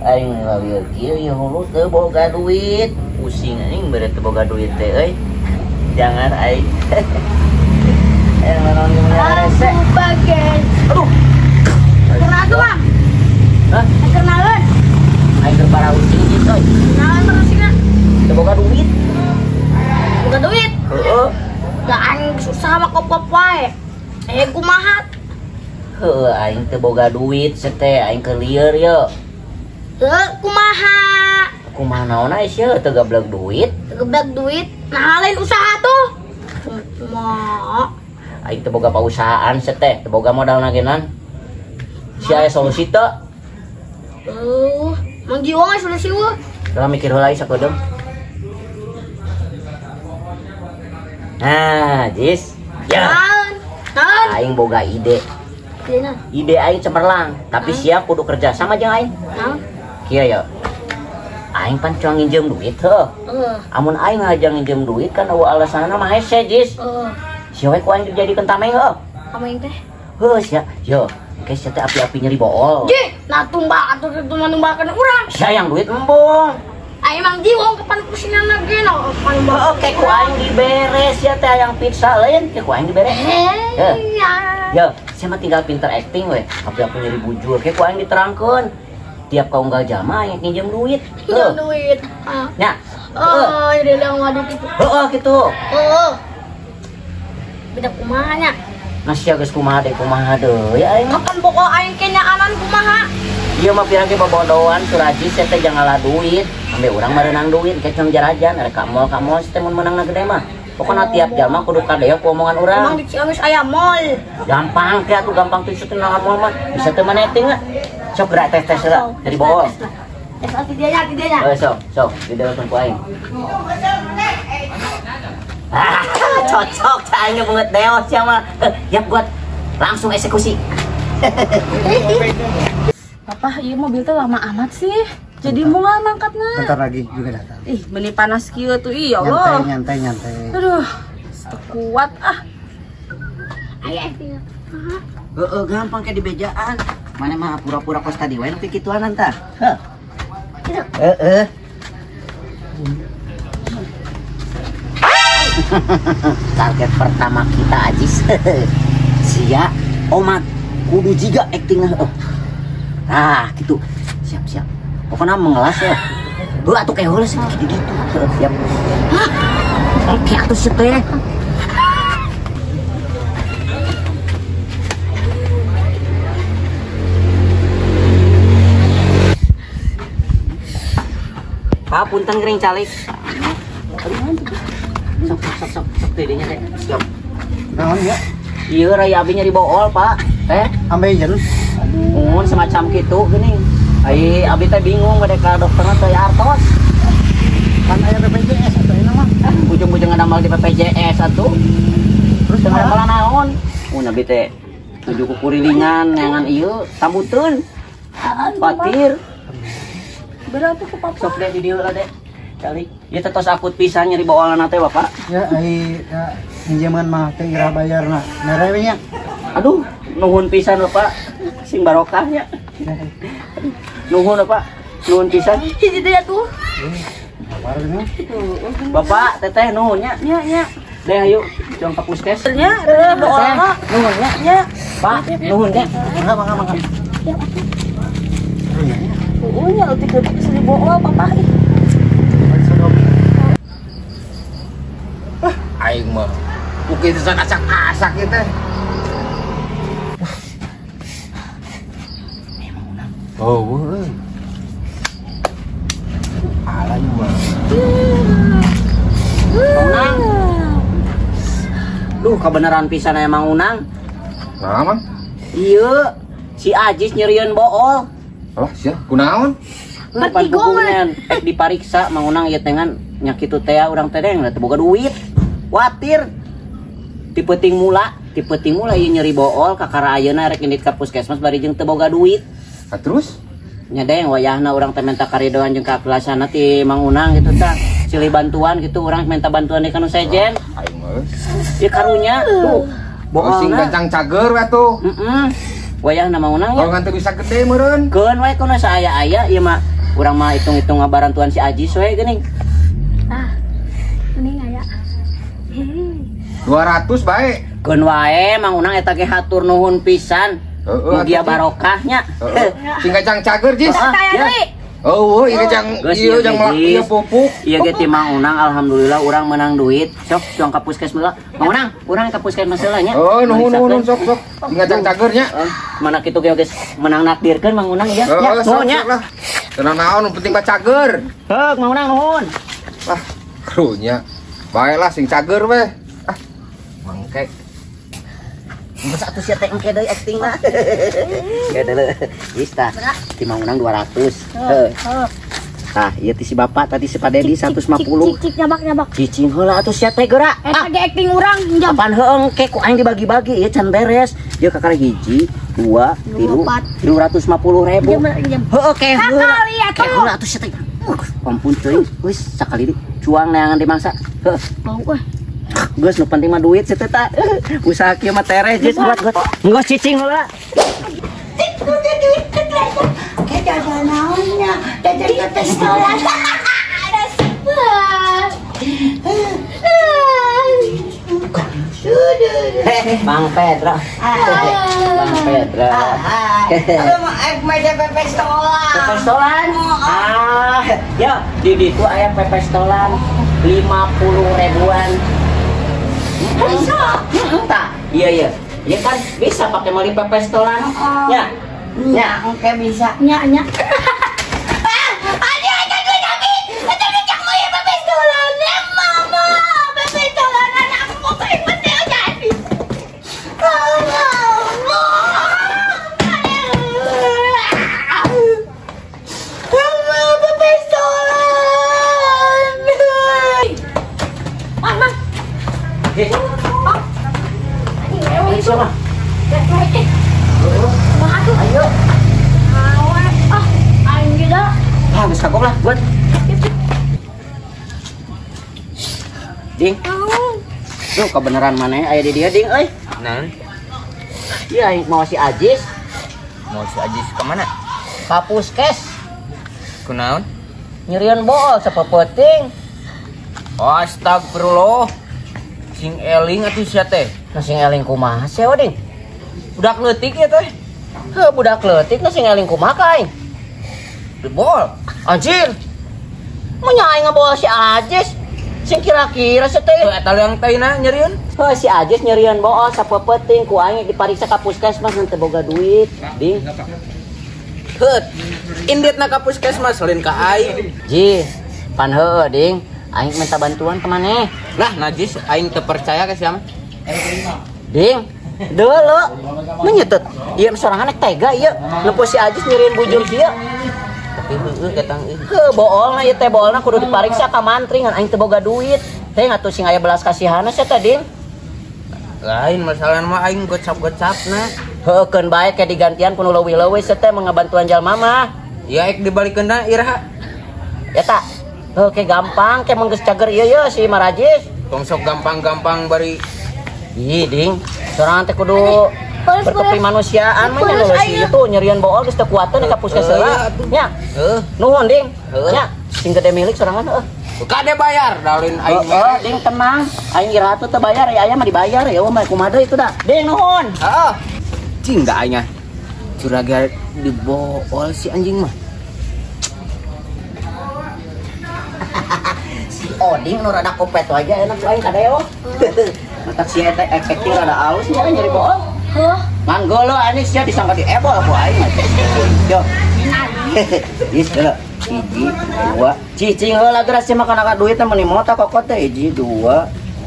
Aing ngalieur kieu nya hulu teu boga duit. Pusing aing bere teu boga duit teh euy. Jangan aing. Naon gimana rese. Bagian. Aduh. Karena tuh, Bang. Hah? Kenalan. Aing keur para using gitu. Kenalan terusnya. Teu boga duit. Bukan duit. Heeh. Gak aing susah sama kopop wae. Kumaha? Heuh aing teu boga duit seteh aing keur lieur ye. Kumaha? Kumaha naon aya sih teu gablek duit. Gebak duit. Nah, lain usaha tuh. Mau. Aing teu boga pausahaan seteh, teu boga modal nagenan. Si aya solusi teu? Mang jiwa nggak solusi wah. Udah mikir heula sakedeung. Nah, Jis. Ya. Naon? Aing boga ide. Ide aing cemerlang, tapi siap kudu kerja sama jeung aing. Naon? Kieu ya. Aing pan cuma nginjem duit heuh. Amun aing ngajang nginjem duit kan eueuh alasanna mah hese, Jis. Sia we ku aing dijadikeun tameng heuh. Tameng teh? Heuh sia. Yo, geus sia teh api-api nyeri bool. Ji, nah tumbak atuh numbakeun urang. Sia yang duit embung. Aing mang jiwa kapan pusingan lagi no. Oke, ku aing diberes ya teh yang pizza lain, ku aing diberes. Ya, saya mah tinggal pinter acting we. Api-api nyeri bujur, ku aing diterangkeun. Tiap kau nggak jama yang pinjam duit. Pinjam duit. Nya. Ini yang ngadu gitu. Gitu. Beda kumaha nya. Masih geus kumaha deui aing. Kapan pokok aing kenya anan kumaha? Ieu mah pirang ge bobodohan suraji saya teh jangan ngalah duit. Ambe urang merenang duit kecong jarajan are ka mall teh mun meunangna gede mah. Pokoknya tiap jalma kudu kadeo ku omongan urang. Emang di Ciamis aya mall. Gampang teh atuh gampang tuh teh nang mall mah. Bisa teu maneting lah. Sok gerak tes heula dari bool. Tes tidianya. Sok dideulkeun ku aing. Cocok teh aing banget deos sia mah. Ya buat langsung eksekusi. Papa, iya mobil tuh lama amat sih. Jadi mau nggak mangkatnya? Bentar lagi juga datang. Ih, meni panas kieu tuh, iya Allah. Nyantai. Aduh, kuat ah. Aya Gampang kayak di bejaan. Mana mah pura-pura kos tadi wae nepi kituanan tah. Target pertama kita Ajis. Sia omat kudu jiga actingna heuh. Nah, gitu. Siap. Pokoknya mengelas ya. Atuh kayak heula sih gitu. Siap. Oke, atuh sih teh. Pak, punten gering calik. Sok dedenya teh. Siap. Naon ya? Ieu raya abi nyeri bool, Pak. Teh, Ambeien. mun semacam gitu geuning. Ai abi teh bingung bade ka dokterna teh artos. Kan aya BPJS atuh ayeuna mah. Ujung-ujung ngadamel di BPJS atuh. Terus ngadamel naon? Mun abi teh tujuh kukurilingan nyangan ieu sambuteun. Patir. Berarti ke papa. Sok deh di dieu lah deh. Calik. Ieu teh tos akut pisan nyeri boolna teh, Bapak. Ya ai pinjaman mah teh ira bayarna. Mere nya. Aduh, nuhun pisan Bapak. Sing barokahnya. Nuhun Bapak. Nuhun pisan. Hiji teh tuh. Bapak, teteh nuhunnya. Nya. Deh ayo, jong ka puskes. Nya, boolna. Nuhunnya. Nya. Pak, nuhunnya. Mangga. Nya utik sini bool papa. Aing mah mungkin asak-asak ieu teh. Oh, weuh. Alay mah. Unang. Duh, kebenaran pisan emang Unang. Nah, Mang. Iya, si Ajis nyerieun bool. Alah, sia, kunaon? Pan kukunan dipariksa Mang Unang ieu tengan nya kitu teh urang teh deng teu boga duit. Watir. Tipe ting mula ieu nyeri bool kakara ayeuna rek indit ka puskesmas bari jeung teu boga duit. Terus? Nya deng wayahna urang teh minta karidoan jeung kakelasana ti Mang Unang gitu tah. Silih bantuan gitu urang minta bantuan di kanu sejen. Aing mah. Ieu karunya tuh Sing boolna. gancang cager we tuh. wayah nama unang Kalau ya. nganter bisa gede meureun. Keun wae kono saya aya ieu mah urang mah hitung-hitung ngabarantuan si Aji we geuning. Ah, ini aya. 200 bae. Keun wae mang unang eta ge hatur nuhun pisan. Mugi barokahnya. Sing kacang cager Jis. Taya deui. Oh, ieu kacang ieu jang ieu pupuk. Iya ge ti mang unang alhamdulillah urang menang duit. Sok tuang ka puskesmas. Mang unang, urang ka puskesmas heula nya. Oh, nuhun sok. Sing kacang cagernya. Mana kitu ge geus menang nakdirkeun mang unang ya. Ya, nuhun nya. Tenang naon penting mah cager. Heuk, mang unang nuhun. Ah, krunya. Baelah sing cager weh. Ah, mangke. Geus atuh sia teh engke deui acting lah. Ge deuleu. Geus tah. Ti mang unang 200. Heuh. Tah, ieu ti si bapak tadi si Padedi 150. Cik nyabak. Cicing heula atuh sia teh geura. Eta ge acting urang jam. Apaan heuh engke ku aing dibagi-bagi ieu can beres. Ieu kakara 1, 2, 3, 250.000. Heuh ke heula. Sakali atuh. Ke heula atuh sia teh. Ampun teuing, geus sakali deui cuang neangan dimangsa. Heuh. Bau euy. Geus nu penting mah duit situ ta. Usaha kieu mah teres geus buat. Engko cicing heula. Bang Pedro. Bang Pedro. Pepestolan. Ya, di ditu aya pepestolan 50 ribuan. Bisa. Tak. Iya. Ya kan bisa pakai mali pepestolan. Ya. Ya, oke bisa. Nya. Siapa? Ayo. Aing juga. Geus kagok lah, buat. Ding. Tuh kebenaran mana aya di dia ding euy. Naon? Iya, mau si Ajis. Mau si Ajis ke mana? Ka puskes. Kunaon? Nyerian bool sapepeting. Astagfirullah. Sing eling atuh sia teh. Sing eling kumaha sia ding? Budak leutik ya teh. Heuh budak leutik sing eling kumaha ka aing? Debol. Anjir. Mun nya aing ngabawa si Ajis. Sing kira-kira sia teh. Tuh eta leung teuna nyerieun. Heuh si Ajis nyerian bool sapepeting ku aing dipariksa ka puskesmas mun teu boga duit, ding. Heut. Inditna ka puskesmas lain ka aing. Ji, pan heueuh ding. Aing minta bantuan ke maneh. Lah najis aing teu percaya ka sia mah. Ding, dulu menyetut. Ieu sorangan rek tega ieu. Nepo si Ajis nyeriin bujur kieu. Tapi heueuh katang ieu. Heuh boolna ieu teh boolna kudu dipariksa ka mantri ngan aing teu boga duit. Teh atuh sing aya belas kasihanna sia teh ding. Lain masalah mah aing gocap-gocapna. Heuh keun bae ke digantian ku nu leuwih-leuwih sia teh mengabantuan jalma mah. Ya ek dibalikeunna iraha. Eta. Heuh ke gampang ke mun geus cager ieu si Marajis. Tong sok gampang-gampang bari. Ih ding, sorangan teh kudu berkeprimanusiaan mah nya si itu nyerian bool geus teu kuateun ka puskesmas heula. Nya. Heuh. Nuhun ding. Heuh. Nya, sing gede milik sorangan heuh. Kade bayar dalin aing. Ding tenang. Aing ira atuh teu bayar ya aya mah dibayar ya mah kumaha deui itu dah. Ding nuhun. Heeh. Cing da aing. Curaga dibool si anjing mah. Si Oding nu rada kopet aja enak aing kadeo. Mata si eta efektif rada alus nya nyeri bool. Heuh. Manggo lo anis sia disangka di ebol ku aing. Yo. Geus heula. 1, 2, cicing heula geura sia makan ka duit teh meuni mota kokot teh 1, 2,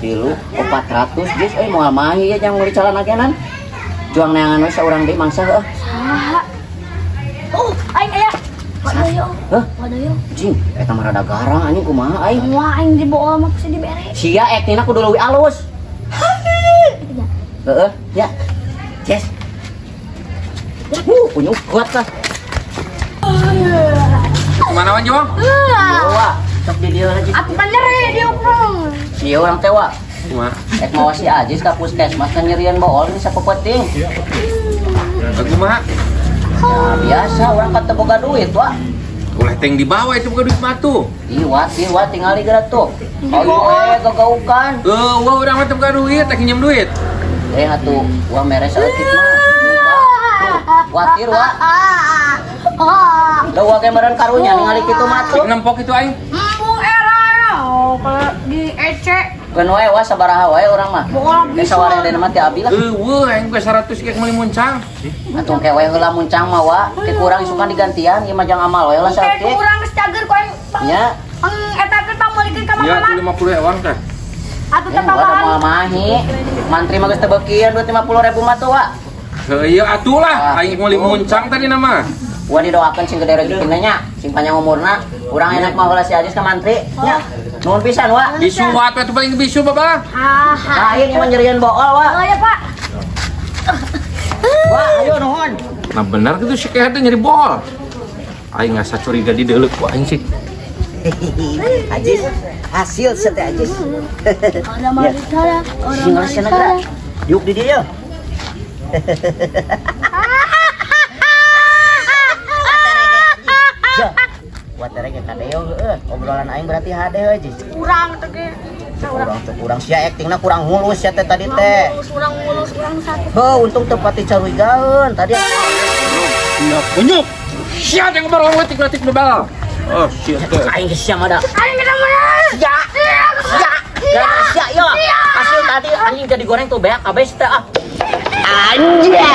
3, 400 geus euy moal mahi ya jang meuli calon agenan. Juang neangan we saurang deui mangsa heuh. Saha? Aing aya. Wadayo. Hah? Wadayo. Cing, eta mah rada garang anjing kumaha aing. Wah, aing dibool mah bisa dibere. Sia ektina kudu leuwih alus. Heeh, ya. Ces. Punya kuat lah. Kemana wan Jong? Dewa, sok di dieu aja. Atuh kan nyeri dia urang. Ieu urang teh wa. Kumaha? Ek mawa si Ajis ka puskesmas kan nyerian bool ini sapepeting. Aku mah Ya biasa orang kata boga duit wa. boleh teng di bawah itu bukan duit matu. Iwa tinggal di gerak tuh. Oh iya gagaukan. Wah orang mah bukan duit, tak nyem duit. Atuh uang meres seetik mah. Watir wa. Da wa ge meureun karunya ningali kitu mah tuh. Nempok itu aing. Embung era ya. Oh, kalau di ece. Keun wae wa sabaraha wae urang mah. Bola Geus sawareng mah teh abi lah. Wah aing geus 100 ge meuli muncang. Atuh ke wae heula muncang mah wa. Ke kurang isukan digantian ieu mah jang amal wae lah Kayak saeutik. kurang geus cager ku aing. Nya. Eta teh pamulikeun ka Ya mamalan. 50 ewan teh. Atuh Ya teh gua da tambahan. moal mahi. Mantri mah geus teu beukian duit 50.000 mah tuh wa. Iya atuh lah, aing meuli muncang tadi nama. Gua didoakeun sing gede rezekinya nya, sing panjang umurna. Urang enak mah heula si Ajis ka mantri. Nya. Nuhun pisan wa. Bisu wat itu paling bisu bapak. Lain yang nyerian bool wa. Oh ya, Pak. Wa ayo nuhun. Nah benar gitu si Kehat nyari bol. Aing ngasa curiga di deuleuh ku aing sih. Ajis hasil sate Ajis. Orang Malaysia, Sing harus negara. Yuk di dia. Buat terege kadeo obrolan aing berarti hade Ajis. Kurang teh ge. Kurang sia aktingna kurang mulus ya teh tadi teh. Kurang mulus, kurang satu. Heuh untung teu pati caruigaeun tadi. Ya bunyuk. Sia yang barang wetik letik bebal. Oh sia teh. Aing geus sia mah da. Aing kita mana? Sia. Sia yo. Hasil tadi anjing jadi goreng tuh beak abis teh ah. Anjay.